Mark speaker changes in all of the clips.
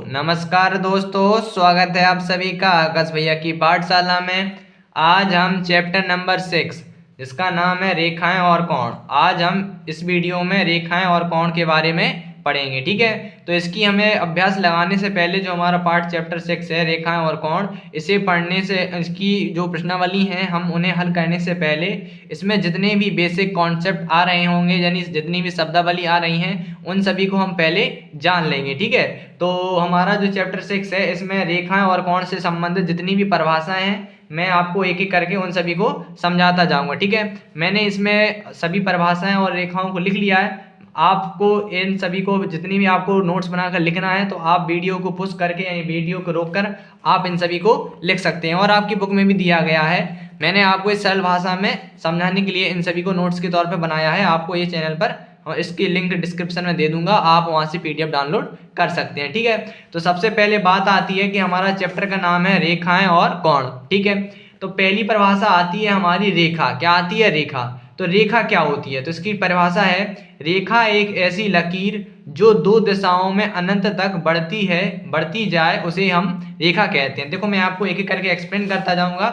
Speaker 1: नमस्कार दोस्तों, स्वागत है आप सभी का आकाश भैया की पाठशाला में। आज हम चैप्टर नंबर 6 जिसका नाम है रेखाएं और कोण। आज हम इस वीडियो में रेखाएं और कोण के बारे में पढ़ेंगे, ठीक है। तो इसकी हमें अभ्यास लगाने से पहले जो हमारा पाठ चैप्टर 6 है रेखाएं और कोण, इसे पढ़ने से इसकी जो प्रश्नावली हैं हम उन्हें हल करने से पहले इसमें जितने भी बेसिक कॉन्सेप्ट आ रहे होंगे, यानी जितनी भी शब्दावली आ रही हैं उन सभी को हम पहले जान लेंगे, ठीक है। तो हमारा जो चैप्टर 6 है इसमें रेखाएं और कोण से संबंधित जितनी भी परिभाषाएं हैं मैं आपको एक एक करके उन सभी को समझाता जाऊंगा, ठीक है। मैंने इसमें सभी परिभाषाएं और रेखाओं को लिख लिया है। आपको इन सभी को जितनी भी आपको नोट्स बनाकर लिखना है तो आप वीडियो को पुश करके यानी वीडियो को रोककर आप इन सभी को लिख सकते हैं, और आपकी बुक में भी दिया गया है। मैंने आपको इस सरल भाषा में समझाने के लिए इन सभी को नोट्स के तौर पर बनाया है। आपको ये चैनल पर और इसकी लिंक डिस्क्रिप्शन में दे दूंगा, आप वहां से पीडीएफ डाउनलोड कर सकते हैं, ठीक है। तो सबसे पहले बात आती है कि हमारा चैप्टर का नाम है रेखाएं और कोण, ठीक है। तो पहली परिभाषा आती है हमारी रेखा। क्या आती है? रेखा। तो रेखा क्या होती है? तो इसकी परिभाषा है रेखा एक ऐसी लकीर जो दो दिशाओं में अनंत तक बढ़ती जाए उसे हम रेखा कहते हैं। देखो मैं आपको एक एक करके एक्सप्लेन करता जाऊंगा।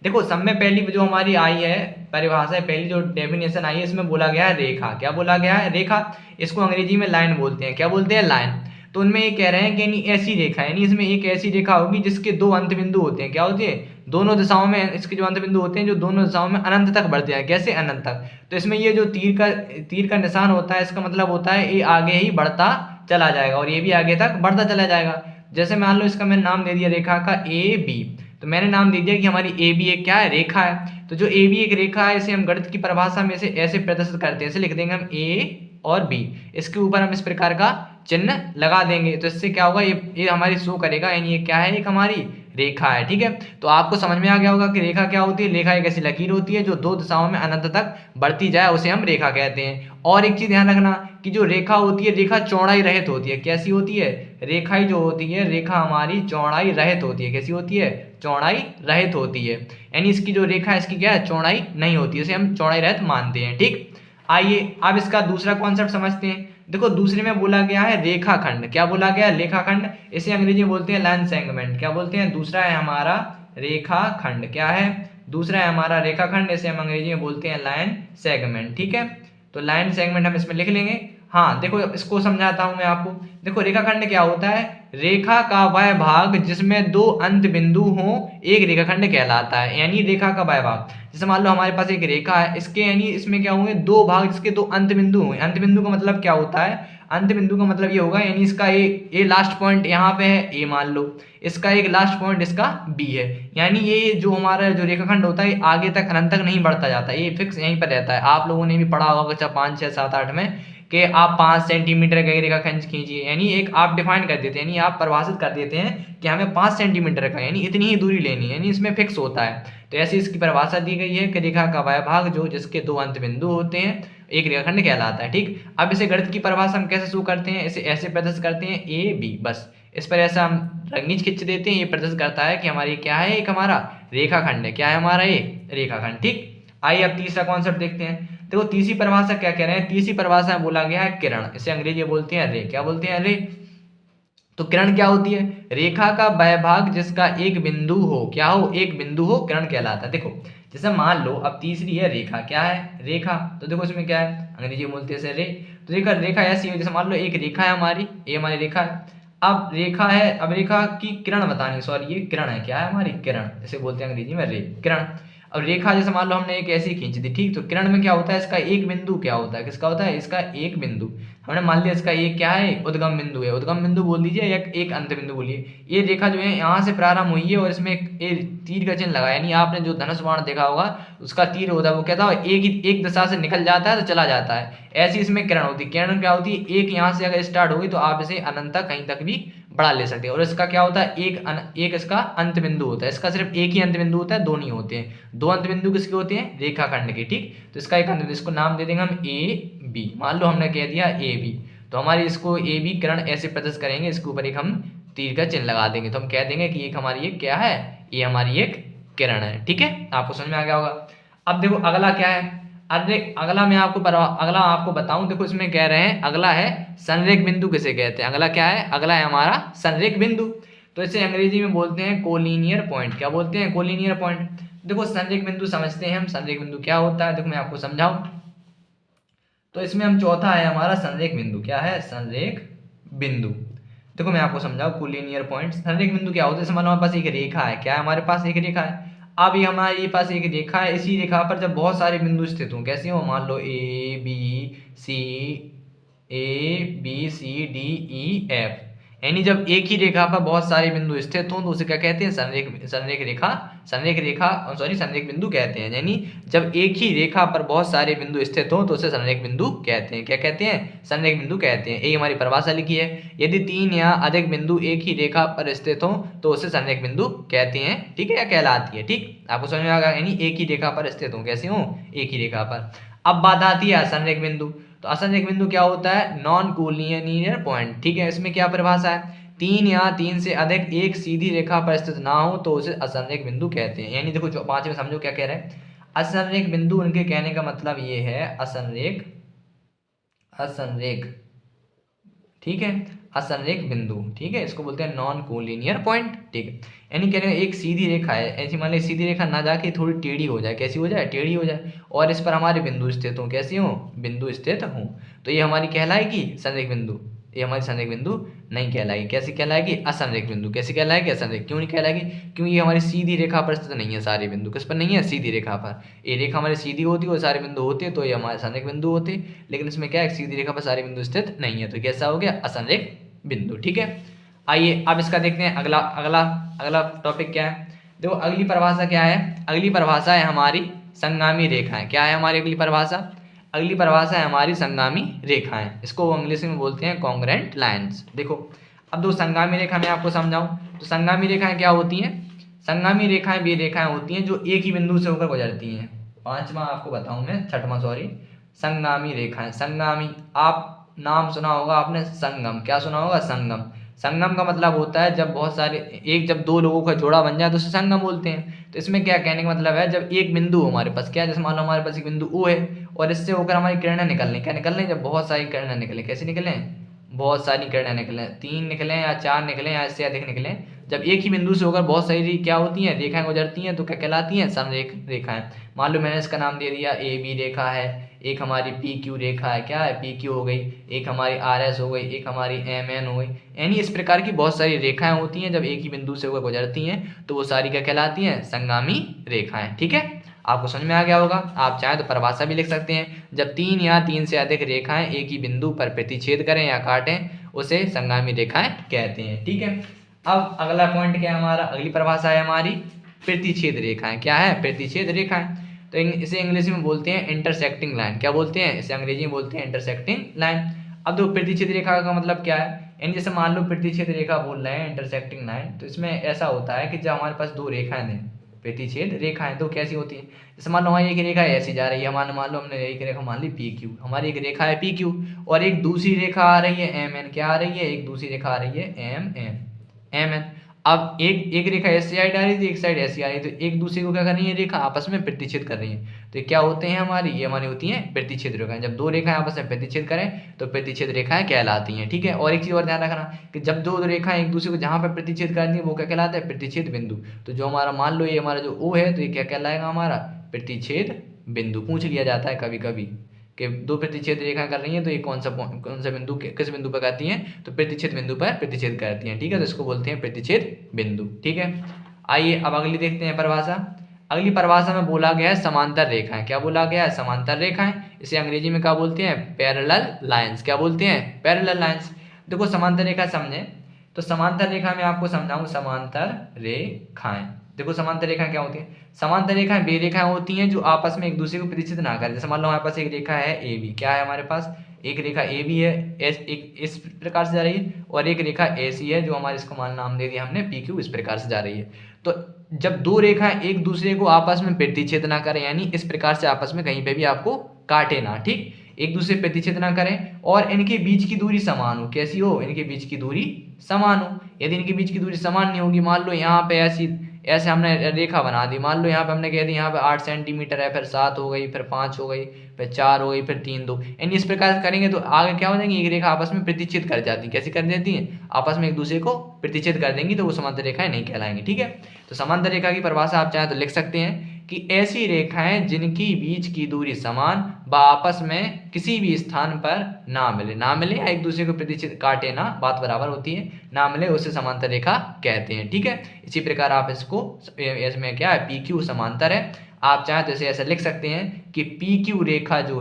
Speaker 1: देखो सब में पहली जो हमारी आई है परिभाषा है, पहली जो डेफिनेशन आई है इसमें बोला गया है रेखा। क्या बोला गया है? रेखा। इसको अंग्रेजी में लाइन बोलते हैं। क्या बोलते हैं? लाइन। तो उनमें ये कह रहे हैं कि यानी ऐसी रेखा, यानी इसमें एक ऐसी रेखा होगी जिसके दो अंत बिंदु होते हैं। क्या होते हैं? दोनों दिशाओं में इसके जो अंत बिंदु होते हैं जो दोनों दिशाओं में अनंत तक बढ़ते हैं। कैसे? अनंत तक। तो इसमें ये जो तीर का निशान होता है इसका मतलब होता है ये आगे ही बढ़ता चला जाएगा और ये भी आगे तक बढ़ता चला जाएगा। जैसे मान लो इसका मैंने नाम दे दिया रेखा का ए बी, तो मैंने नाम दे दिया कि हमारी ए बी एक क्या है? रेखा है। तो जो ए बी एक रेखा है इसे हम गणित की परिभाषा में से ऐसे प्रदर्शित करते हैं, ऐसे लिख देंगे हम ए और बी, इसके ऊपर हम इस प्रकार का चिन्ह लगा देंगे। तो इससे क्या होगा, ये हमारी शो करेगा, यानी ये क्या है? एक हमारी रेखा है, ठीक है। तो आपको समझ में आ गया होगा कि रेखा क्या होती है। रेखा एक ऐसी लकीर होती है जो दो दिशाओं में अनंत तक बढ़ती जाए उसे हम रेखा कहते हैं। और एक चीज ध्यान रखना कि जो रेखा होती है रेखा चौड़ाई रहित होती है। कैसी होती है? रेखाई जो होती है रेखा हमारी चौड़ाई रहित होती है। कैसी होती है? चौड़ाई रहित होती है, यानी इसकी जो रेखा है इसकी क्या है? चौड़ाई नहीं होती है, इसे हम चौड़ाई रहित मानते हैं, ठीक। आइए अब इसका दूसरा कॉन्सेप्ट समझते हैं। देखो दूसरे में बोला गया है रेखाखंड। क्या बोला गया है? रेखाखंड। इसे अंग्रेजी में बोलते हैं लाइन सेगमेंट। क्या बोलते हैं? दूसरा है हमारा रेखाखंड। क्या है? दूसरा है हमारा रेखाखंड, इसे हम अंग्रेजी में बोलते हैं लाइन सेगमेंट, ठीक है। तो लाइन सेगमेंट हम इसमें लिख लेंगे। हाँ देखो इसको समझाता हूं मैं आपको। देखो रेखाखंड क्या होता है? रेखा का वह भाग जिसमें दो अंत बिंदु हों एक रेखाखंड कहलाता है। यानी रेखा का वह भाग, जैसे मान लो हमारे पास एक रेखा है, इसके यानी इसमें क्या होंगे? दो भाग जिसके दो अंत बिंदु होंगे। अंत बिंदु का मतलब क्या होता है? अंत बिंदु का मतलब ये होगा यानी इसका ए लास्ट पॉइंट यहाँ पे है, ए मान लो, इसका एक लास्ट पॉइंट इसका बी है। यानी ये जो हमारा जो रेखाखंड होता है आगे तक अनंत तक नहीं बढ़ता जाता, ये फिक्स यहीं पर रहता है। आप लोगों ने भी पढ़ा होगा कक्षा 5, 6, 7, 8 में कि आप 5 सेंटीमीटर का रेखाखंड खींचिए, यानी एक आप डिफाइन कर देते हैं, यानी आप परिभाषित कर देते हैं कि हमें 5 सेंटीमीटर का यानी इतनी ही दूरी लेनी है, यानी इसमें फिक्स होता है। तो ऐसी इसकी परिभाषा दी गई है कि रेखा का वह भाग जो जिसके दो अंत बिंदु होते हैं एक रेखाखंड कहलाता है, ठीक। अब इसे गणित की परिभाषा हम कैसे शो करते हैं? इसे ऐसे प्रदर्शित करते हैं ए बी, बस इस पर ऐसा हम रंगीज खींच देते हैं। ये प्रदर्शित करता है कि हमारी क्या है? एक हमारा रेखाखंड है। क्या है हमारा? ये रेखाखंड, ठीक। आइए अब तीसरा कॉन्सेप्ट देखते हैं। देखो तीसरी परिभाषा क्या कह रहे हैं? तीसरी परिभाषा में बोला गया है किरण। इसे अंग्रेजी में बोलते हैं रे। क्या बोलते हैं? रे। तो किरण क्या होती है? रेखा का वह भाग जिसका एक बिंदु हो, क्या हो? एक बिंदु हो, किरण कहलाता है। देखो जैसे मान लो अब तीसरी है रेखा। क्या है? रेखा। तो देखो इसमें क्या है? अंग्रेजी में बोलते हैं रे। तो देखो रेखा ऐसी है, जैसे मान लो एक रेखा है हमारी, ये हमारी रेखा है। अब रेखा है, अब रेखा की किरण बतानी, सॉरी ये किरण है। क्या है हमारी? किरण। इसे बोलते हैं अंग्रेजी में रे, किरण। अब रेखा जैसे मान लो हमने एक ऐसी खींच दी, ठीक। तो किरण में क्या होता है? इसका एक बिंदु क्या होता है? किसका होता है? इसका एक बिंदु। हमने मान लिया इसका एक क्या है? उद्गम बिंदु है। उद्गम बिंदु बोल दीजिए या एक अंत बिंदु बोलिए। ये रेखा जो है यहाँ से प्रारंभ हुई है और इसमें एक तीर का चिन्ह लगाया, यानी आपने जो धनुष बाण देखा होगा उसका तीर होता है वो कहता है एक दिशा से निकल जाता है तो चला जाता है। ऐसी इसमें किरण होती है। किरण क्या होती है? एक यहाँ से अगर स्टार्ट होगी तो आप इसे अनंत तक कहीं तक भी बढ़ा ले सकते हैं। और इसका क्या होता है? एक इसका अंत बिंदु होता है। इसका सिर्फ एक ही अंत बिंदु होता है, दो नहीं होते हैं। दो अंत बिंदु किसके होते हैं? रेखाखंड के, ठीक। तो इसका एक अंत बिंदु, इसको नाम दे देंगे हम ए बी। मान लो हमने कह दिया ए बी, तो हमारी इसको ए बी किरण ऐसे प्रदर्शित करेंगे, इसके ऊपर एक हम तीर का चिन्ह लगा देंगे। तो हम कह देंगे कि एक हमारी एक क्या है? ये हमारी एक किरण है, ठीक है। आपको समझ में आ गया होगा। अब देखो अगला क्या है? अरे अगला आपको बताऊं, देखो इसमें कह रहे हैं अगला है संरेख बिंदु किसे कहते हैं। अगला क्या है, अगला है हमारा संरेख बिंदु। तो इसे अंग्रेजी में बोलते हैं कोलिनियर पॉइंट। क्या बोलते हैं, कोलिनियर पॉइंट। देखो संरेख बिंदु समझते हैं हम, संरेख बिंदु क्या होता है, देखो मैं आपको समझाऊं। तो इसमें हम चौथा है हमारा संरेख बिंदु। क्या है, संरेख बिंदु। देखो मैं आपको समझाऊं, कोलिनियर पॉइंट। संरेख बिंदु क्या होता है, हमारे पास एक रेखा है। क्या है, हमारे पास एक रेखा है। अब ये हमारे पास एक रेखा है, इसी रेखा पर जब बहुत सारे बिंदु स्थित हों, कैसे हो, मान लो C A B C D E F, यानी जब एक ही रेखा पर बहुत सारे बिंदु स्थित हों तो उसे क्या कहते हैं, संरेख बिंदु कहते हैं। यानी जब एक ही रेखा पर बहुत सारे बिंदु स्थित हों तो उसे संरेख बिंदु कहते हैं। क्या कहते हैं, संरेख बिंदु कहते हैं। ये हमारी परिभाषा लिखी है, यदि 3 या अधिक बिंदु एक ही रेखा पर स्थित हों तो उसे संरेख बिंदु कहते हैं, ठीक है, या कहलाती है। ठीक, आपको समझ में आ गया, यानी एक ही रेखा पर स्थित हों, कैसे हों, एक ही रेखा पर। अब बात आती है असंरेख बिंदु। तो असंरेख बिंदु क्या होता है, नॉन कोलिनियर पॉइंट। ठीक है, इसमें क्या परिभाषा है, 3 या 3 से अधिक एक सीधी रेखा पर स्थित ना हो तो उसे असंरेख बिंदु कहते हैं। यानी देखो जो 5 में समझो क्या कह रहे हैं, असंरेख बिंदु, उनके कहने का मतलब ये है असंरेख, ठीक है, असंरेख बिंदु। ठीक है, इसको बोलते हैं नॉन कोलिनियर पॉइंट। ठीक है, यानी कह रहे हैं एक सीधी रेखा है, ऐसी मान ली सीधी रेखा ना जाके थोड़ी टेढ़ी हो जाए, कैसी हो जाए, टेढ़ी हो जाए, और इस पर हमारे बिंदु स्थित हों, कैसी हों, बिंदु स्थित हों, तो ये हमारी कहलाएगी संरेख बिंदु। ये हमारी संरेख बिंदु नहीं कहलाएगी। कैसी कहलाएगी, असंरेख बिंदु। कैसी कहलाएगी, असंरेख। क्यों नहीं कहलाएगी, क्योंकि ये हमारी सीधी रेखा पर स्थित नहीं है, सारे बिंदु किस पर नहीं है, सीधी रेखा पर। ये रेखा हमारी सीधी होती है और सारे बिंदु होते तो ये हमारे संरेख बिंदु होते, लेकिन इसमें क्या है, सीधी रेखा पर सारे बिंदु स्थित नहीं है, तो कैसा हो गया, असंरेख बिंदु। ठीक है, आइए अब इसका देखते हैं अगला अगला अगला टॉपिक क्या है। देखो अगली परिभाषा क्या है, अगली परिभाषा है हमारी संगामी रेखाएं। क्या है हमारी अगली परिभाषा, अगली परिभाषा है हमारी संगामी रेखाएं। इसको इंग्लिश में बोलते हैं कॉन्ग्रुएंट लाइंस। देखो अब दो संगामी रेखा मैं आपको समझाऊं, तो संगामी रेखाएं क्या होती हैं, संगामी रेखाएं वे रेखाएं होती हैं जो एक ही बिंदु से होकर गुजरती हैं। 5वां आपको बताऊं मैं, 6वां सॉरी, संगामी रेखाएं। संगामी, आप नाम सुना होगा आपने, संगम। क्या सुना होगा, संगम। संगम का मतलब होता है जब बहुत सारे जब दो लोगों का जोड़ा बन जाए तो उसे संगम बोलते हैं। तो इसमें क्या कहने का मतलब है, जब एक बिंदु हो हमारे पास, क्या, जैसे मान लो हमारे पास एक बिंदु O है और इससे होकर हमारी किरणें निकलने, क्या निकलने, जब बहुत सारी किरणें निकले, कैसे निकले, बहुत सारी किरणें निकले, 3 निकले या 4 निकले या इससे अधिक निकले, जब एक ही बिंदु से होकर बहुत सारी क्या होती हैं, रेखाएं गुजरती हैं, तो क्या कहलाती हैं, संरेख रेखाएं। मान लो मैंने इसका नाम दे दिया AB रेखा है, एक हमारी PQ रेखा है, क्या है, PQ हो गई, एक हमारी RS हो गई, एक हमारी MN हो गई। यानी इस प्रकार की बहुत सारी रेखाएं होती हैं, जब एक ही बिंदु से होकर गुजरती हैं तो वो सारी क्या कहलाती हैं, संगामी रेखाएं। ठीक है, आपको समझ में आ गया होगा। आप चाहें तो परिभाषा भी लिख सकते हैं, जब 3 या 3 से अधिक रेखाएं एक ही बिंदु पर प्रतिच्छेद करें या काटें उसे संगामी रेखाएं कहते हैं। ठीक है, अब अगला पॉइंट क्या है हमारा, अगली परिभाषा है हमारी प्रतिच्छेद रेखाएं। क्या है, प्रतिच्छेद रेखाएं। तो इसे इंग्लिश में बोलते हैं इंटरसेक्टिंग लाइन। क्या बोलते हैं, इसे अंग्रेजी में बोलते हैं इंटरसेक्टिंग लाइन। अब दो प्रतिच्छेद रेखा का मतलब क्या है, यानी जैसे मान लो प्रतिच्छेद रेखा बोल रहे हैं, इंटरसेक्टिंग लाइन, तो इसमें ऐसा होता है कि जब हमारे पास दो रेखाएं हैं, प्रतिच्छेद रेखाएं, तो कैसी होती है, जैसे मान लो हमारी एक रेखा ऐसी जा रही है, मान लो हमने एक रेखा मान ली PQ, हमारी एक रेखा है PQ और एक दूसरी रेखा आ रही है MN। क्या आ रही है, एक दूसरी रेखा आ रही है MN। अब एक रेखा ऐसी साइड आ रही थी, एक साइड ऐसी आ रही है, तो एक दूसरे को क्या कर रही है, रेखा आपस में प्रतिच्छेद कर रही है। तो क्या होते हैं हमारी, ये हमारी होती हैं प्रतिच्छेद रेखाएं। जब दो रेखाएं आपस में प्रतिच्छेद करें तो प्रतिच्छेद रेखाएं कहलाती हैं। ठीक है, और एक चीज और ध्यान रखना कि जब दो रेखाएं एक दूसरे को जहां पर प्रतिच्छेद करती हैं वो क्या कहलाता है, प्रतिच्छेद बिंदु। तो जो हमारा मान लो ये हमारा जो O है, तो ये क्या कहलाएगा, हमारा प्रतिच्छेद बिंदु। पूछ लिया जाता है कभी कभी कि दो प्रतिच्छेद रेखा कर रही हैं तो ये कौन सा बिंदु, किस बिंदु पर करती हैं, तो प्रतिच्छेद बिंदु पर प्रतिच्छेद करती हैं। ठीक है, तो इसको बोलते हैं प्रतिच्छेद बिंदु। ठीक है, आइए अब अगली देखते हैं परिभाषा। अगली परिभाषा में बोला गया है समांतर रेखाएं। क्या बोला गया है, समांतर रेखाएं। इसे अंग्रेजी में क्या बोलते हैं, पैरेलल लाइंस। क्या बोलते हैं, पैरेलल लाइंस। देखो समांतर रेखा समझे, तो समांतर रेखा में आपको समझाऊं, समांतर रेखाएं। देखो समांतर रेखाएं क्या होती हैं, समांतर रेखाएं वे रेखाएं होती हैं जो आपस में एक दूसरे को प्रतिच्छेद ना करें। जैसे मान लो हमारे पास एक रेखा है AB, क्या है हमारे पास, एक रेखा AB है, एक इस प्रकार से जा रही है, और एक रेखा AC है जो हमारे, इसको मान नाम दे दिया हमने PQ, इस प्रकार से जा रही है। तो जब दो रेखाएं एक दूसरे को आपस में प्रतिच्छेद ना करें, यानी इस प्रकार से आपस में कहीं पे भी आपको काटे ना, ठीक, एक दूसरे प्रतिच्छेद ना करें, और इनके बीच की दूरी समान हो। कैसी हो, इनके बीच की दूरी समान हो। यदि इनके बीच की दूरी समान नहीं होगी, मान लो यहाँ पे ऐसी ऐसे हमने रेखा बना दी। मान लो यहाँ पे हमने कह दी यहाँ पे 8 सेंटीमीटर है, फिर 7 हो गई, फिर 5 हो गई, फिर 4 हो गई, फिर 3 2, यानी इस प्रकार से करेंगे तो आगे क्या हो जाएंगी, एक रेखा आपस में प्रतिच्छेद कर जाती है। कैसे कर देती हैं, आपस में एक दूसरे को प्रतिच्छेद कर देंगी, तो वो समांतर रेखाएं नहीं कहलाएंगी। ठीक है, तो समांतर रेखा की परिभाषा आप चाहें तो लिख सकते हैं कि ऐसी रेखाएं जिनकी बीच की दूरी समान व आपस में किसी भी स्थान पर ना मिले या एक दूसरे को प्रतिच्छेद काटे ना, बात बराबर होती है, ना मिले, उसे समांतर रेखा कहते हैं। ठीक है, इसी प्रकार आप इसको, इसमें क्या है, पी क्यू समांतर है। आप चाहें तो इसे ऐसे लिख सकते हैं कि पी क्यू रेखा जो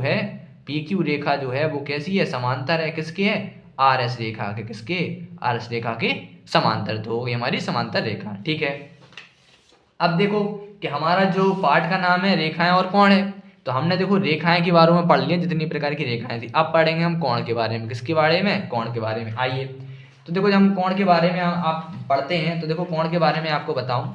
Speaker 1: है वो कैसी है, समांतर है, किसके है, आर एस रेखा के, किसके, आर एस रेखा के समांतर, तो हो गई हमारी समांतर रेखा। ठीक है, अब देखो कि हमारा जो पाठ का नाम है रेखाएं और कोण है, तो हमने देखो रेखाएं के बारे में पढ़ लिया, जितनी प्रकार की रेखाएं थी। अब पढ़ेंगे हम कोण के बारे में। किसके बारे में, कोण के बारे में। आइए, तो देखो जब हम कोण के बारे में आप पढ़ते हैं, तो देखो कोण के बारे में आपको बताऊं।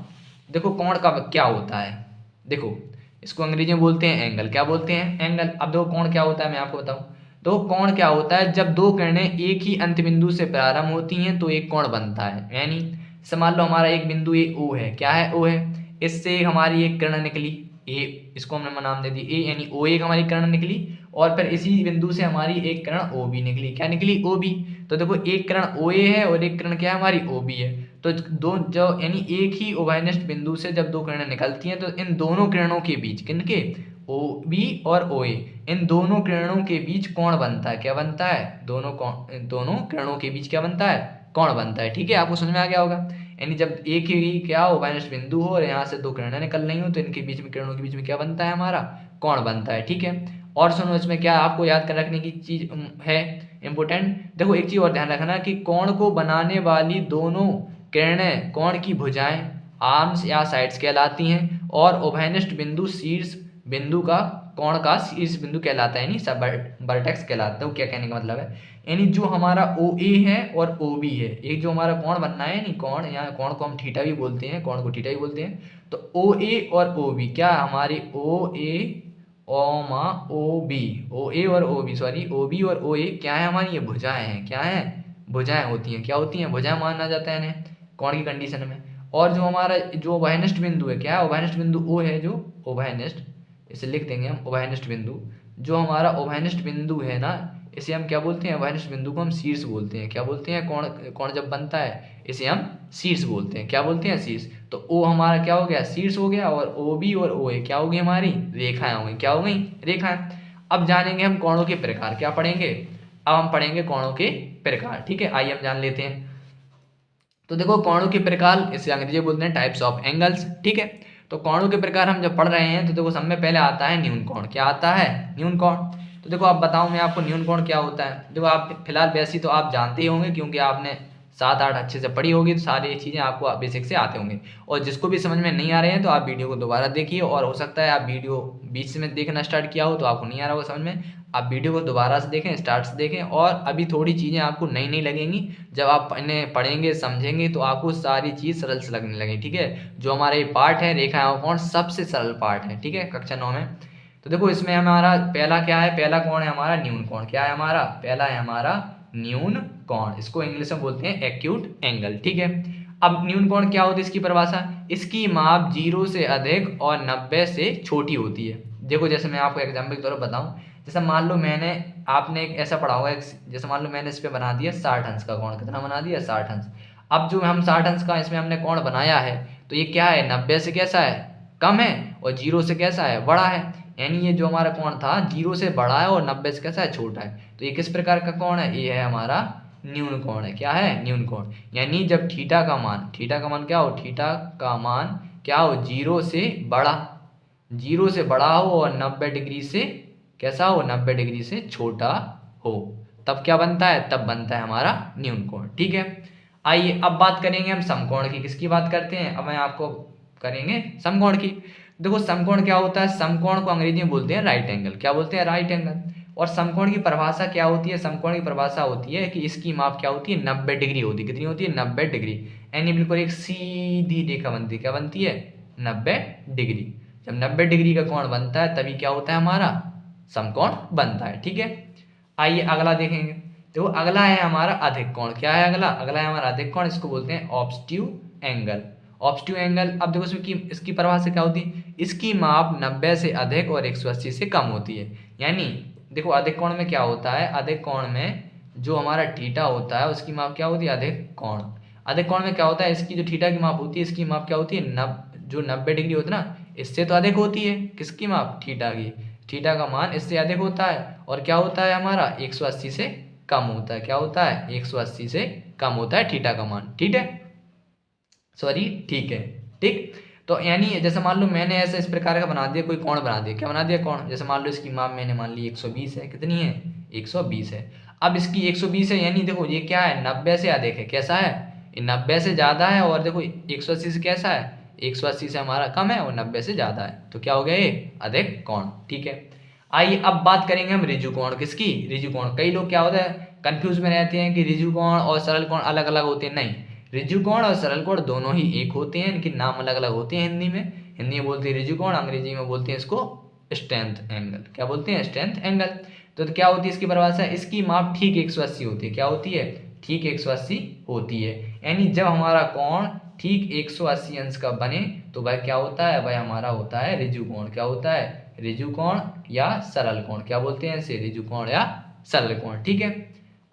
Speaker 1: देखो कोण का क्या होता है, देखो इसको अंग्रेजी में बोलते हैं एंगल। क्या बोलते हैं, एंगल। अब देखो कोण क्या होता है मैं आपको बताऊं। तो कोण क्या होता है, जब दो किरणें एक ही अंत बिंदु से प्रारंभ होती हैं तो एक कोण बनता है। यानी मान लो हमारा एक बिंदु ए ओ है, क्या है, ओ है, इससे हमारी एक किरण निकली ए, इसको हमने नाम दे दी ए, यानी ओ एक हमारी किरण निकली, और फिर इसी बिंदु से हमारी एक किरण ओ बी निकली। क्या निकली, ओ बी। तो देखो एक किरण ओ ए है और एक किरण क्या है, हमारी ओ बी है। तो दो जो यानी एक ही उभयनिष्ठ बिंदु से जब दो किरणें निकलती हैं तो इन दोनों किरणों के बीच, किनके, ओ बी और ओ ए, इन दोनों किरणों के बीच कोण बनता है। क्या बनता है, दोनों किरणों के बीच क्या बनता है, कोण बनता है। ठीक है, आपको समझ में आ गया होगा। यानी जब एक ही क्या उभयनिष्ठ बिंदु हो और यहाँ से दो किरणें निकल रही हो तो इनके बीच में, किरणों के बीच में क्या बनता है, हमारा कोण बनता है। ठीक है, और सुनो इसमें क्या आपको याद कर रखने की चीज है इंपोर्टेंट। देखो एक चीज और ध्यान रखना कि कोण को बनाने वाली दोनों किरणें कोण की भुजाएं, आर्म्स या साइड्स कहलाती हैं, और उभयनिष्ठ बिंदु शीर्ष बिंदु का, कोण का शीर्ष बिंदु कहलाता है, यानी सब वर्टेक्स कहलाता है। क्या कहने का मतलब है, यानी जो हमारा ओ ए है और ओ बी है, एक जो हमारा कोण बनना है, यानी कोण, यहाँ कोण को हम थीटा भी बोलते हैं, कोण को थीटा भी बोलते हैं। तो ओ ए और ओ बी क्या, हमारी ओ ए ओमा ओ बी, ओ ए और O B, sorry O B और ओ ए क्या है, हमारी ये भुजाएं हैं। क्या है, भुजाएं होती हैं। क्या होती हैं, भुजाएं माना जाता है इन्हें कोण की कंडीशन में। और जो हमारा जो उभयनिष्ठ बिंदु है, क्या है, उभयनिष्ठ बिंदु ओ है, जो उभयनिष्ठ, इसे लिख देंगे हम उभयनिष्ठ बिंदु। जो हमारा उभयनिष्ठ बिंदु है ना, इसे हम क्या बोलते हैं, उभयनिष्ठ बिंदु को हम शीर्ष बोलते हैं। क्या बोलते हैं, कोण, कोण जब बनता है इसे हम शीर्ष बोलते हैं। क्या बोलते हैं, शीर्ष। तो ओ हमारा क्या हो गया, शीर्ष हो गया, और ओ बी और ओ ए क्या होगी, हमारी रेखाएं हो गई। क्या हो गई, रेखाएं। अब जानेंगे हम कोणों के प्रकार। क्या पढ़ेंगे, अब हम पढ़ेंगे कोणों के प्रकार। ठीक है, आइए हम जान लेते हैं। तो देखो कोणों के प्रकार, इसे अंग्रेजी बोलते हैं टाइप्स ऑफ एंगल्स। ठीक है, तो कोणों के प्रकार हम जब पढ़ रहे हैं तो देखो सब में पहले आता है न्यून कोण। क्या आता है, न्यून कोण। तो देखो आप बताऊं मैं आपको न्यून कोण क्या होता है। देखो आप फिलहाल वैसे तो आप जानते ही होंगे, क्योंकि आपने 7-8 अच्छे से पढ़ी होगी, तो सारी चीज़ें आपको बेसिक से आते होंगे। और जिसको भी समझ में नहीं आ रहे हैं तो आप वीडियो को दोबारा देखिए, और हो सकता है आप वीडियो बीच में देखना स्टार्ट किया हो तो आपको नहीं आ रहा होगा समझ में, आप वीडियो को दोबारा से देखें, स्टार्ट से देखें, और अभी थोड़ी चीज़ें आपको नई नई लगेंगी। जब आप इन्हें पढ़ेंगे समझेंगे तो आपको सारी चीज़ सरल से लगने लगेगी। ठीक है, जो हमारा ये पार्ट है रेखाएं और कोण, सबसे सरल पार्ट है। ठीक है, कक्षा 9 में। तो देखो इसमें हमारा पहला क्या है, पहला कोण है हमारा न्यून कोण। क्या है हमारा, पहला है हमारा न्यून कोण। इसको इंग्लिश में बोलते हैं एक्यूट एंगल। ठीक है, अब न्यून कोण क्या होती है, इसकी परिभाषा, इसकी माप 0 से अधिक और 90 से छोटी होती है। देखो जैसे मैं आपको एग्जाम्पल के तौर पर बताऊं, जैसे मान लो मैंने, आपने एक ऐसा पढ़ा होगा, जैसे मान लो मैंने इस पे बना दिया 60 अंश का कोण। कितना बना दिया, 60 अंश। अब जो हम 60 अंश का इसमें हमने कोण बनाया है, तो ये क्या है, 90 से कैसा है, कम है, और 0 से कैसा है, बड़ा है। यानी ये जो हमारा कोण था 0 से बड़ा है और 90 से कैसा है, छोटा है। तो ये किस प्रकार का कोण है, ये है हमारा न्यून कोण है। क्या है, न्यून कोण। यानी जब थीटा का मान क्या हो, थीटा का मान क्या हो, 0 से बड़ा हो और 90 डिग्री से कैसा हो, 90 डिग्री से छोटा हो, तब क्या बनता है, तब बनता है हमारा न्यून कोण। ठीक है, आइए अब बात करेंगे हम समकोण की। किसकी बात करते हैं, अब मैं आपको करेंगे समकोण की। देखो समकोण क्या होता है, समकोण को अंग्रेजी में बोलते हैं राइट एंगल। क्या बोलते हैं, राइट एंगल। और समकोण की परिभाषा क्या होती है, समकोण की परिभाषा होती है कि इसकी माप क्या होती है, 90 डिग्री होती है। कितनी होती है, 90 डिग्री। यानी बिल्कुल एक सीधी रेखा बनती है। क्या बनती है, 90 डिग्री। जब 90 डिग्री का कोण बनता है तभी क्या होता है, हमारा समकोण बनता है। ठीक है, आइए अगला देखेंगे। देखो अगला है हमारा अधिक कोण। क्या है अगला, अगला है हमारा अधिक कोण। इसको बोलते हैं ऑब्ट्यूज एंगल। ऑब्टयूज एंगल, अब देखो इसकी परिभाषा क्या होती है, इसकी माप 90 से अधिक और 180 से कम होती है। यानी देखो अधिक कोण में क्या होता है, अधिक कोण में जो हमारा थीटा होता है उसकी माप क्या होती है, अधिक कोण। अधिक कोण में क्या होता है, इसकी जो थीटा की माप होती है इसकी माप क्या होती है, जो 90 डिग्री होती है ना, इससे तो अधिक होती है। किसकी माप, थीटा की। थीटा का मान इससे अधिक होता है और क्या होता है हमारा 180 से कम होता है। क्या होता है, 180 से कम होता है थीटा का मान। ठीक है, सॉरी, ठीक है। ठीक, तो यानी जैसे मान लो मैंने ऐसा इस प्रकार का बना दिया, कोई कोण बना दिया, क्या बना दिया, कोण। जैसे मान लो इसकी माप मैंने मान ली 120 है, कितनी है, 120 है। अब इसकी 120 है, यानी देखो ये क्या है, 90 से अधिक है। कैसा है, ये 90 से ज़्यादा है, और देखो 180 से कैसा है, 180 से हमारा कम है और 90 से ज़्यादा है, तो क्या हो गया ये, अधिक कोण। ठीक है, आइए अब बात करेंगे हम रिजु कोण, किसकी, रिजु कोण। कई लोग क्या होता है कंफ्यूज में रहते हैं कि रिजु कोण और सरल कोण अलग अलग होते हैं। नहीं, रिजु कोण और सरल कोण दोनों ही एक होते हैं, इनके नाम अलग अलग होते हैं। हिंदी में बोलते हैं रिजु कोण, अंग्रेजी में बोलते हैं इसको स्ट्रेंथ एंगल। क्या बोलते हैं, स्ट्रेंथ एंगल। तो क्या होती है इसकी परिभाषा, इसकी माप ठीक 180 होती है। क्या होती है, ठीक 180 होती है। यानी जब हमारा कोण ठीक 180 अंश का बने तो भाई क्या होता है, भाई हमारा होता है रिजु कोण। क्या होता है, रिजु कोण या सरल कोण। क्या बोलते हैं इसे, रिजु कोण या सरल कोण। ठीक है,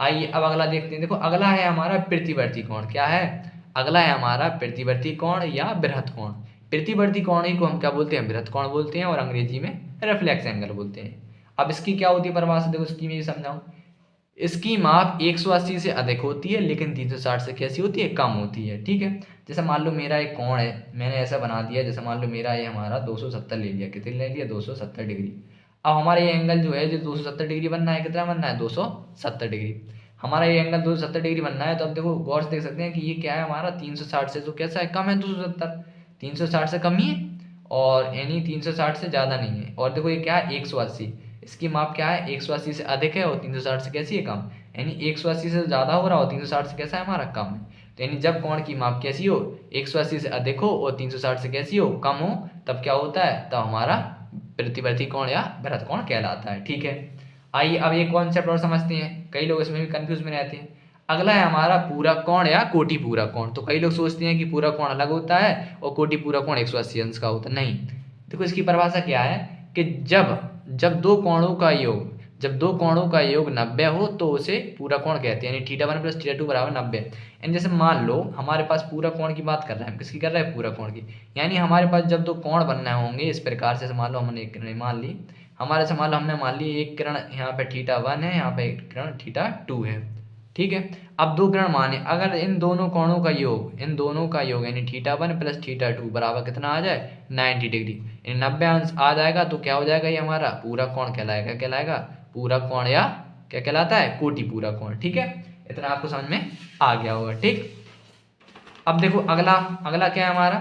Speaker 1: आइए अब अगला देखते हैं। देखो अगला है हमारा प्रतिवर्ती कोण। क्या है, अगला है हमारा प्रतिवर्ती कोण या बृहत कोण। प्रतिवर्ती कोण ही को हम क्या बोलते हैं, बृहत कोण बोलते हैं, और अंग्रेजी में रिफ्लेक्स एंगल बोलते हैं। अब इसकी क्या होती है परिभाषा, देखो इसकी मैं समझाऊं। इसकी माप 180 से अधिक होती है, लेकिन 360 से कैसी होती है, कम होती है। ठीक है, जैसे मान लो मेरा एक कोण है, मैंने ऐसा बना दिया, जैसे मान लो मेरा ये हमारा 270 ले लिया, कितने ले लिया, 270 डिग्री। अब हमारा ये एंगल जो है, जो 270 डिग्री बनना है, कितना बनना है, 270 डिग्री। हमारा ये एंगल 270 डिग्री बनना है, तो अब देखो गौर से देख सकते हैं कि ये क्या है हमारा 360 से, तो कैसा है, कम है 270, 360 से कम ही है, और यानी 360 से ज़्यादा नहीं है। और देखो ये क्या है, 180, इसकी माप क्या है, 180 से अधिक है और 360 से कैसी है, कम। यानी 180 से ज़्यादा हो रहा हो, 360 से कैसा है हमारा, कम है। तो यानी जब कोण की माप कैसी हो, 180 से अधिक हो और 360 से कैसी हो, कम हो, तब क्या होता है, तब हमारा प्रतिवर्ती कोण या बृहत कोण कहलाता है। ठीक है, आइए अब ये कॉन्सेप्ट और समझते हैं, कई लोग इसमें भी कंफ्यूज में रहते हैं। अगला है हमारा पूरक कोण या कोटि पूरक कोण। तो कई लोग सोचते हैं कि पूरक कोण अलग होता है और कोटि पूरक कोण 180 अंश का होता है। नहीं, देखो इसकी परिभाषा क्या है कि जब जब दो कोणों का योग जब दो कोणों का योग 90 हो तो उसे पूरक कोण कहते हैं। यानी θ1 + θ2 = 90। यानी जैसे मान लो हमारे पास पूरक कोण की बात कर रहे हैं, किसकी कर रहे हैं, पूरक कोण की। यानी हमारे पास जब दो कोण बनने होंगे इस प्रकार से, मान लो हमने एक किरण मान ली, हमारे से मान लो हमने मान ली एक किरण यहाँ पे θ1 है, यहाँ पे एक किरण θ2 है। ठीक है, अब दो किरण माने, अगर इन दोनों कोणों का योग यानी θ1 + θ2 बराबर कितना आ जाए, 90 डिग्री, यानी 90 अंश आ जाएगा, तो क्या हो जाएगा, ये हमारा पूरक कोण कहलाएगा पूरक कोण, या क्या कहलाता है, कोटि पूरक कोण। ठीक है, इतना आपको समझ में आ गया होगा। ठीक, अब देखो अगला क्या है हमारा,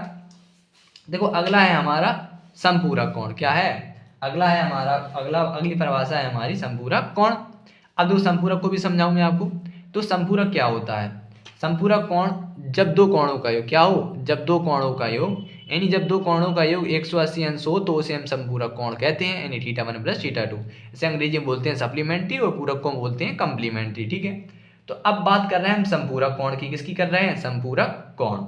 Speaker 1: देखो अगला है हमारा समपूरक कोण। क्या है, अगला है हमारा, अगली परिभाषा है हमारी समपूरक कोण। अब देखो समपूरक को भी समझाऊं मैं आपको। तो समपूरक क्या होता है, समपूरक कोण जब दो कोणों का योग क्या हो, जब दो कोणों का योग, यानी जब दो कोणों का योग 180 अंश हो तो उसे हम समपूरक कोण कहते हैं, यानी θ1 + θ2। इसे अंग्रेजी में बोलते हैं सप्लीमेंट्री और पूरक को बोलते हैं कंप्लीमेंट्री। ठीक है, तो अब बात कर रहे हैं हम समपूरक कोण की, किसकी कर रहे हैं, समपूरक कोण।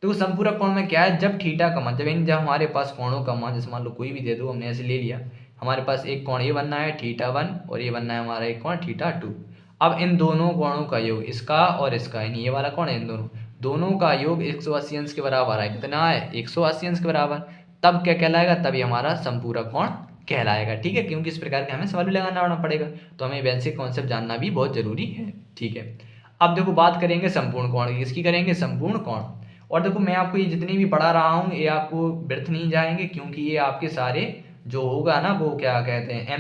Speaker 1: तो समपूरक कोण में क्या है, जब थीटा का मान, जब हमारे पास कोणों का मान, जैसे मान लो कोई भी दे दो, हमने ऐसे ले लिया, हमारे पास एक कोण ये बनना है θ1 और ये बनना है हमारा एक कोण θ2। अब इन दोनों कोणों का योग, इसका और इसका, यानी ये वाला कोण है, इन दोनों का योग 180 अंश के बराबर है। कितना है, 180 अंश के बराबर। तब क्या कहलाएगा, तभी हमारा समपूरक कोण कहलाएगा। ठीक है, क्योंकि इस प्रकार के हमें सवाल भी लगाना पड़ेगा, तो हमें बेसिक कॉन्सेप्ट जानना भी बहुत जरूरी है। ठीक है, अब देखो बात करेंगे संपूर्ण कोण की, किसकी करेंगे, संपूर्ण कोण। और देखो मैं आपको ये जितनी भी पढ़ा रहा हूँ ये आपको व्यर्थ नहीं जाएंगे, क्योंकि ये आपके सारे जो होगा ना, वो क्या कहते हैं,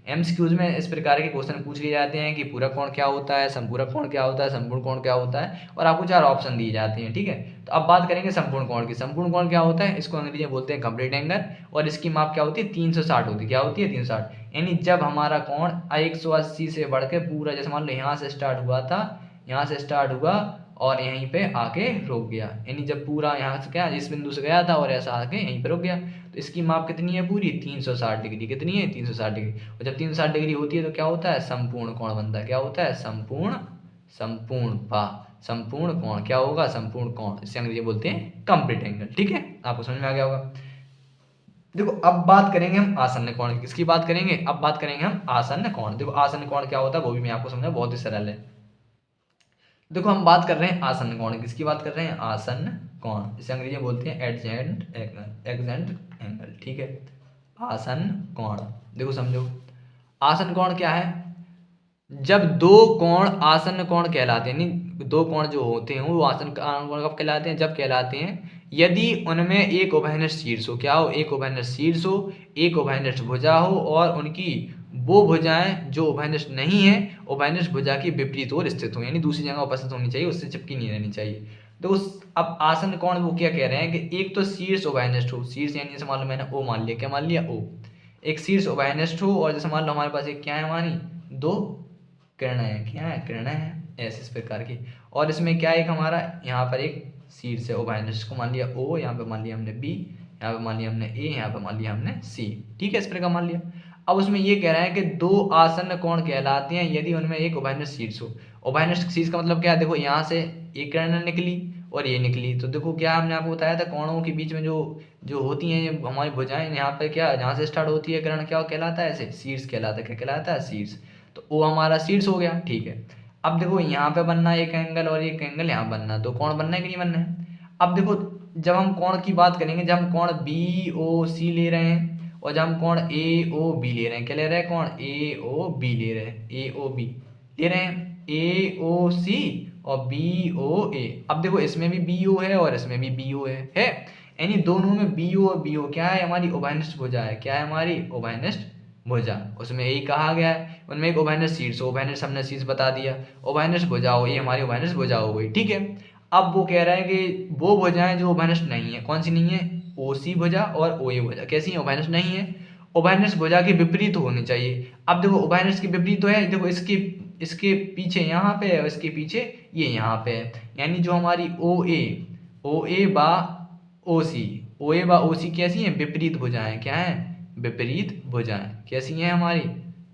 Speaker 1: एमसीक्यूज में इस प्रकार के क्वेश्चन पूछ लिए जाते हैं कि पूरक कोण क्या होता है, संपूरक कोण क्या होता है, संपूर्ण कोण क्या होता है, और आपको 4 ऑप्शन दिए जाते हैं। ठीक है, तो अब बात करेंगे संपूर्ण कोण की। संपूर्ण कोण क्या होता है, इसको अंग्रेजी में बोलते हैं कंप्लीट एंगल, और इसकी माप क्या होती है, 360 होती है। क्या होती है, 360। यानी जब हमारा कोण 180 से बढ़ के पूरा, जैसे मान लो यहाँ से स्टार्ट हुआ और यहीं पे आके रुक गया, यानी जब पूरा यहाँ से क्या इस बिंदु से गया था और ऐसा आके यहीं पे रुक गया, तो इसकी माप कितनी है, पूरी 360 डिग्री। कितनी है, 360 डिग्री। और जब 360 डिग्री होती है तो क्या होता है, संपूर्ण कोण बनता है। क्या होता है, संपूर्ण कोण क्या होगा, संपूर्ण कोण, इसे अंग्रेजी में बोलते हैं कंप्लीट एंगल। ठीक है, आपको समझ में आ गया होगा। देखो अब बात करेंगे हम आसन्न कोण की, किसकी बात करेंगे, अब बात करेंगे हम आसन्न कोण। देखो आसन्न कोण क्या होता है वो भी मैं आपको समझाऊं, बहुत ही सरल है। देखो हम बात कर रहे हैं आसन्न कोण, किसकी बात कर रहे हैं, आसन्न कोण, इसे अंग्रेजी में बोलते हैं एडजेंट एडजेंट एंगल। ठीक है, आसन्न कोण। देखो समझो, आसन्न कोण क्या है, जब दो कोण आसन्न कोण कहलाते हैं, यानी दो कोण जो होते हैं वो आसन्न कोण कब कहलाते हैं, जब कहलाते हैं यदि उनमें एक उभयनिष्ठ शीर्ष हो, क्या हो, एक उभयनिष्ठ शीर्ष हो, एक उभयनिष्ठ भुजा हो, और उनकी वो भुजाएं जो उभयनिष्ठ नहीं है उभयनिष्ठ भुजा की विपरीत ओर स्थित हो, यानी दूसरी जगह उपस्थित होनी चाहिए, उससे चिपकी नहीं रहनी चाहिए। तो उस अब आसन्न कोण वो क्या कह रहे हैं कि एक तो शीर्ष उभयनिष्ठ हो, शीर्ष यानी जैसे मान लो मैंने ओ मान लिया, क्या मान लिया, ओ, एक शीर्ष उभयनिष्ठ हो, और जैसे मान लो हमारे पास एक क्या है, हमारी दो किरणें हैं, क्या है, किरणें हैं ऐसे इस प्रकार की, और इसमें क्या एक हमारा यहाँ पर एक शीर्ष है उभयनिष्ठ को मान लिया ओ, यहाँ पे मान लिया हमने बी, यहाँ पे मान लिया हमने ए, यहाँ पे मान लिया हमने सी। ठीक है, इस प्रकार मान लिया। अब उसमें ये कह रहा है कि दो आसन्न कोण कहलाते हैं यदि उनमें एक उभयनिष्ठ शीर्ष हो। उभयनिष्ठ शीर्ष का मतलब क्या है, देखो यहाँ से एक किरण निकली और ये निकली, तो देखो क्या हमने आपको बताया था, कोणों के बीच में जो जो होती हैं हमारी भुजाएं, यहाँ पे क्या जहाँ से स्टार्ट होती है किरण क्या कहलाता है, ऐसे शीर्ष कहलाता है, क्या कहलाता है, शीर्ष। तो वो हमारा शीर्ष हो गया। ठीक है, अब देखो यहाँ पे बनना है एक एंगल और एक एंगल यहाँ बनना है, दो कोण बनना है कि नहीं बनना है। अब देखो जब हम कोण की बात करेंगे, जब हम कोण बी ओ सी ले रहे हैं और जब हम कोण ए ओ बी ले रहे हैं, क्या ले रहे हैं, कोण ए ओ बी ले रहे हैं, ए ओ बी ले रहे हैं, ए ओ सी और बी ओ ए। अब देखो इसमें भी बी ओ है और इसमें भी बी ओ है, यानी दोनों में बी ओ और बी ओ क्या है, हमारी उभयनिष्ठ भुजा है, क्या है, हमारी उभयनिष्ठ भुजा। उसमें यही कहा गया है, उनमें एक उभयनिष्ठ शीर्ष हो, उभयनिष्ठ हमने शीर्ष बता दिया, उभयनिष्ठ भुजा हो, ये हमारी उभयनिष्ठ भुजा हो गई। ठीक है, अब वो कह रहा है कि वो भुजाएं जो उभयनिष्ठ नहीं है, कौन सी नहीं है, ओ सी भुजा और ओ ए भुजा कैसी है, उभयनिष्ठ नहीं है, उभयनिष्ठ भुजा की विपरीत होनी चाहिए। अब देखो उभयनिष्ठ की विपरीत तो है, देखो इसके इसके पीछे यहाँ पे है और इसके पीछे ये यहाँ पे है, यानी जो हमारी ओ ए बा ओ सी, ओ ए बा ओ सी कैसी है, विपरीत भुजाएं, क्या है, विपरीत भुजाएं, कैसी हैं हमारी,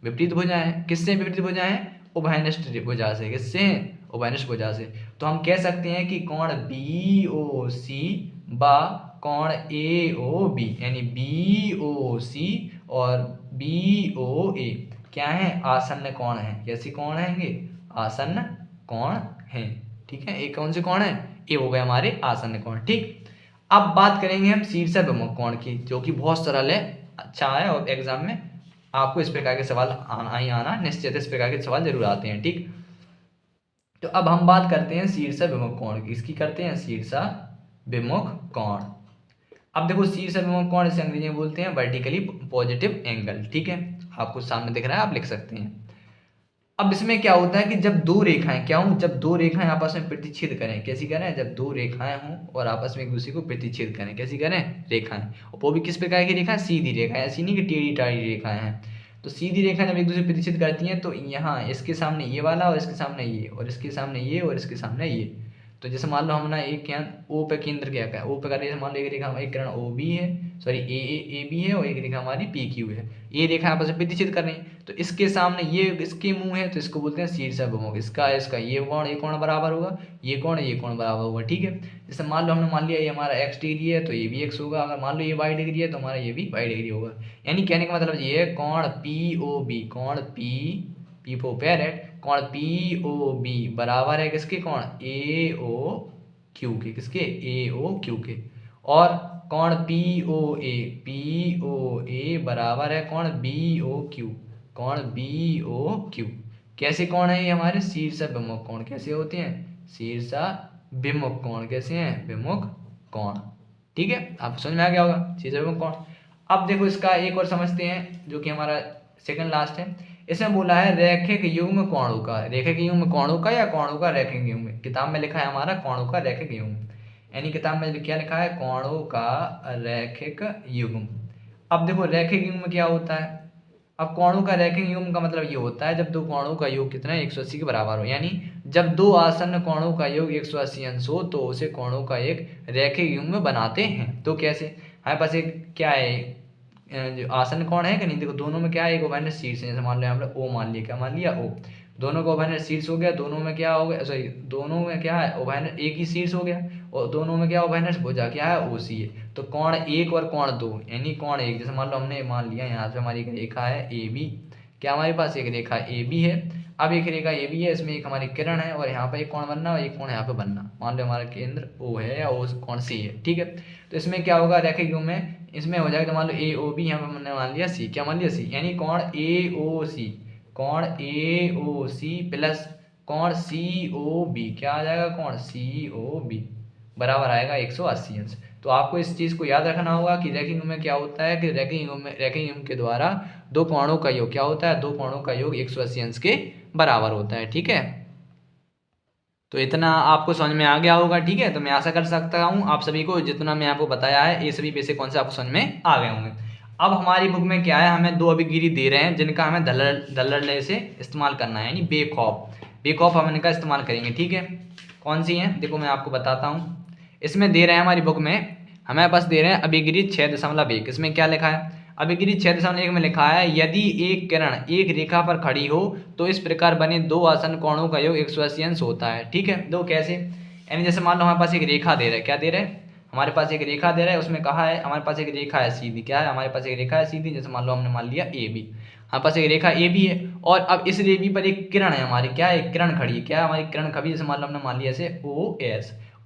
Speaker 1: विपरीत भुजाएं। किससे विपरीत भुजाएं, उभयनिष्ठ भुजा से, किससे, उभयनिष्ठ भुजा से। तो हम कह सकते हैं कि कोण बी ओ सी बा कोण ए ओ बी, यानी बी ओ सी और बी ओ ए क्या है, आसन्न कोण है। कैसी कोण हैंगे, आसन्न कोण है। ठीक है, एक कौन से कोण है, ये हो गए हमारे आसन्न कोण। ठीक, अब बात करेंगे हम शीर्षाभिमुख कोण की, जो कि बहुत सरल है, अच्छा है, और एग्जाम में आपको इस प्रकार के सवाल आना ही आना निश्चित, इस प्रकार के सवाल जरूर आते हैं। ठीक, तो अब हम बात करते हैं शीर्षाभिमुख कोण की, इसकी करते हैं शीर्षाभिमुख कोण। अब देखो शीर्षाभिमुख कोण इसे अंग्रेजी में बोलते हैं वर्टिकली पॉजिटिव एंगल। ठीक है, आपको सामने दिख रहा है, आप लिख सकते हैं। अब इसमें क्या होता है कि जब दो रेखाएं क्या हों, जब दो रेखाएं आपस में प्रतिच्छेद करें, कैसी करें, जब दो रेखाएं हों और आपस में एक दूसरे को प्रतिच्छेद करें, कैसी करें, रेखाएं, और वो भी किस प्रकार की रेखाएं, सीधी रेखाएं, ऐसी नहीं कि टेढ़ी टाढ़ी रेखाएं हैं। तो सीधी रेखाएं जब एक दूसरे प्रतिच्छेद करती हैं तो यहाँ इसके सामने ये वाला और इसके सामने ये और इसके सामने ये और इसके सामने ये, तो जैसे मान लो हमने एक यहाँ ओ पे केंद्र क्या है, ओ पे कर मान लो एक रेखा, एक किरण ओ बी है, सॉरी ए बी है, और एक रेखा हमारी पी क्यू है, ये रेखा आपस में प्रतिच्छेद कर रही है। तो इसके सामने ये इसके मुंह है, तो इसको बोलते हैं शीर्षाभिमुख, इसका ये कोण बराबर होगा, ये कोण बराबर होगा। ठीक है, जैसे मान लो हमने मान लिया ये हमारा x डिग्री है तो ये भी x होगा, अगर मान लो ये y डिग्री है तो हमारा ये भी y डिग्री होगा। यानी कहने का मतलब ये है कोण पी ओ बी, कोण पी फॉर पैरेट, कोण पी ओ बी बराबर है किसके, कोण ए ओ क्यू के, किसके, ए ओ क्यू के, और कोण पी ओ ए बराबर है कोण बी ओ क्यू, कोण बी ओ क्यू। कैसे कोण है ये हमारे, शीर्षाभिमुख कोण। कैसे होते हैं, शीर्षाभिमुख कोण, कैसे हैं, विमुख कोण। ठीक है, आपको समझ में आ गया होगा शीर्षाभिमुख कोण। अब देखो इसका एक और समझते हैं जो कि हमारा सेकंड लास्ट है। इसमें बोला है रैखिक युग्म कोणों का, रैखिक युग्म कोणों का या कोणों का रैखिक युग्म, किताब में लिखा है हमारा कोणों का रैखिक युग्म, यानी किताब में क्या लिखा है, कोणों का रैखिक युग्म। अब देखो रैखिक युग्म क्या होता है, अब कोणों का रैखिक युग्म का मतलब ये होता है जब दो कोणों का योग कितना है, 180 के बराबर हो, यानी जब दो आसन्न कोणों का योग 180 अंश हो तो उसे कोणों का एक रैखिक युग्म बनाते हैं। तो कैसे, हमारे पास एक क्या है, जो आसन्न कोण है कि नहीं, देखो दोनों में क्या है, एक उभयनिष्ठ शीर्ष है, जैसे मान लो हमने ओ मान लिया, क्या मान लिया, ओ, दोनों का उभयनिष्ठ शीर्ष हो गया, दोनों में क्या हो गया, सॉरी दोनों में क्या है उभयनिष्ठ, एक ही शीर्ष हो गया और दोनों में क्या उभयनिष्ठ भुजा क्या है OC है। तो कोण 1 और कोण 2 यानी कोण 1 जैसे मान लो हमने मान लिया यहाँ पे हमारी एक रेखा है AB, क्या हमारे पास एक रेखा AB है। अब एक रेखा AB है, इसमें एक हमारी किरण है और यहाँ पे एक कोण बनना और एक कोण यहाँ पे बनना। मान लो हमारा केंद्र O है या O कोण C है, ठीक है। तो इसमें क्या होगा रेखा U में, इसमें हो जाएगा तो मान लो AOB यहाँ पे हमने मान लिया C, क्या मान लिया C, यानी कोण AOC, कोण AOC प्लस कोण COB, क्या आ जाएगा कोण COB बराबर आएगा 180 अंश। तो आपको इस चीज़ को याद रखना होगा कि रेखिक में क्या होता है कि रेखिक के द्वारा दो कोणों का योग क्या होता है, दो कोणों का योग 180 अंश के बराबर होता है, ठीक है। तो इतना आपको समझ में आ गया होगा, ठीक है। तो मैं आशा कर सकता हूँ आप सभी को जितना मैं आपको बताया है ये सभी बेसिक कॉन्सेप्ट आपको समझ में आ गए होंगे। अब हमारी बुक में क्या है, हमें दो अभिगिरी दे रहे हैं जिनका हमें दल्लड़ले से इस्तेमाल करना है, यानी बेखौफ हम इनका इस्तेमाल करेंगे, ठीक है। कौन सी है देखो मैं आपको बताता हूँ। इसमें दे रहे हैं हमारी बुक में, हमें बस दे रहे हैं अभिगिरी 6.1। इसमें क्या लिखा है, अभिगिरी 6.1 में लिखा है यदि एक किरण एक रेखा पर खड़ी हो तो इस प्रकार बने दो आसन कोणों का योग 180 अंश होता है, ठीक है। दो कैसे, यानी जैसे मान लो हमारे पास एक रेखा दे रहा है, क्या दे रहा है, हमारे पास एक रेखा दे रहा है, उसमें कहा है हमारे पास एक रेखा है सीधी, क्या है हमारे पास एक रेखा है सीधी, जैसे मान लो हमने मान लिया AB, हमारे पास एक रेखा AB है और अब इस AB पर एक किरण है हमारी, क्या है एक किरण खड़ी है, क्या है हमारी किरण खड़ी, जैसे मान लो हमने मान लिया ऐसे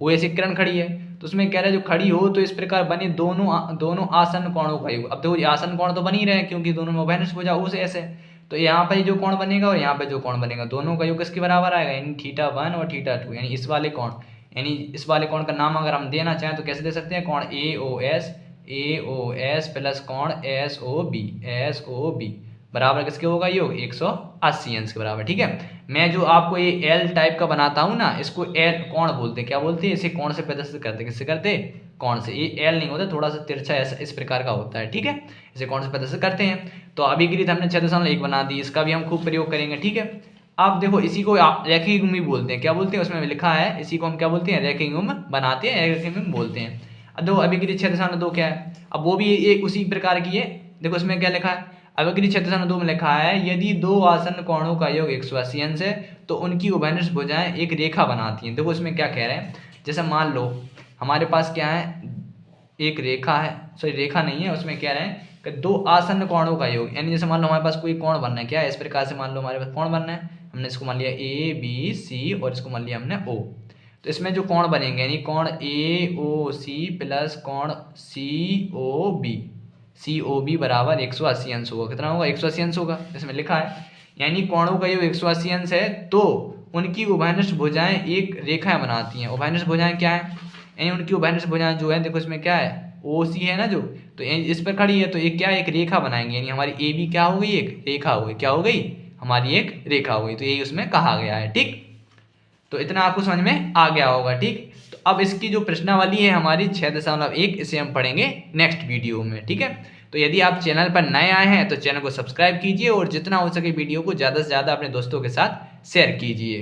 Speaker 1: OS एक किरण खड़ी है। तो उसमें कह रहा है जो खड़ी हो तो इस प्रकार बने दोनों आसन कोणों का योग। अब देखो आसन कोण तो बन ही रहे हैं क्योंकि दोनों में उभयनिष्ठ भुजा OS है, तो यहाँ पर जो कोण बनेगा और यहाँ पे जो कोण बनेगा दोनों का योग किसके बराबर आएगा, यानी θ1 और θ2, यानी इस वाले कोण, यानी इस वाले कोण का नाम अगर हम देना चाहें तो कैसे दे सकते हैं, कोण AOS प्लस कोण SOB बराबर किसके होगा योग 180 अंश के बराबर, ठीक है। मैं जो आपको ये L टाइप का बनाता हूँ ना, इसको L कोण बोलते हैं, क्या बोलते हैं, इसे कोण से प्रदर्शित करते हैं, किससे करते हैं, कोण से। ये L नहीं होता, थोड़ा सा तिरछा ऐसा इस प्रकार का होता है, ठीक है, इसे कोण से प्रदर्शित करते हैं। तो अभिगिरी हमने 6.1 बना दी, इसका भी हम खूब प्रयोग करेंगे, ठीक है। अब देखो इसी को रेखिक भी बोलते हैं, क्या बोलते हैं, उसमें लिखा है इसी को हम क्या बोलते हैं, रेखिक बनाते हैं, रेखिक बोलते हैं। अब देखो अभिगिरी 6.2 क्या है, अब वो भी एक उसी प्रकार की है। देखो इसमें क्या लिखा है, अभिगिरी 6.2 में लिखा है यदि दो आसन कोणों का योग 180 अंश है तो उनकी उभयनिष्ठ भुजाएं एक रेखा बनाती हैं। देखो इसमें क्या कह रहे हैं, जैसे मान लो हमारे पास क्या है एक रेखा है, सॉरी रेखा नहीं है, उसमें कह रहे हैं कि दो आसन कोणों का योग, यानी जैसे मान लो हमारे पास कोई कोण बनना है, क्या है इस प्रकार से मान लो हमारे पास कोण बनना है, हमने इसको मान लिया ABC और इसको मान लिया हमने O। तो इसमें जो कोण बनेंगे यानी कोण AOC प्लस कोण COB बराबर 180 अंश होगा। कितना होगा 180 अंश होगा, इसमें लिखा है यानी कोणों का योग 180 अंश है तो उनकी उभयनिष्ठ भुजाएं एक रेखा बनाती हैं। उभयनिष्ठ भुजाएं क्या है, यानी उनकी उभयनिष्ठ भुजाएं जो है देखो इसमें क्या है OC है ना, जो तो इस पर खड़ी है तो एक क्या एक रेखा बनाएंगे, यानी हमारी AB क्या हो गई, एक रेखा हो गई, क्या हो गई हमारी एक रेखा हो गई। तो यही उसमें कहा गया है, ठीक। तो इतना आपको समझ में आ गया होगा, ठीक। तो अब इसकी जो प्रश्नावली है हमारी 6.1 इसे हम पढ़ेंगे नेक्स्ट वीडियो में, ठीक है। तो यदि आप चैनल पर नए आए हैं तो चैनल को सब्सक्राइब कीजिए और जितना हो सके वीडियो को ज़्यादा से ज़्यादा अपने दोस्तों के साथ शेयर कीजिए।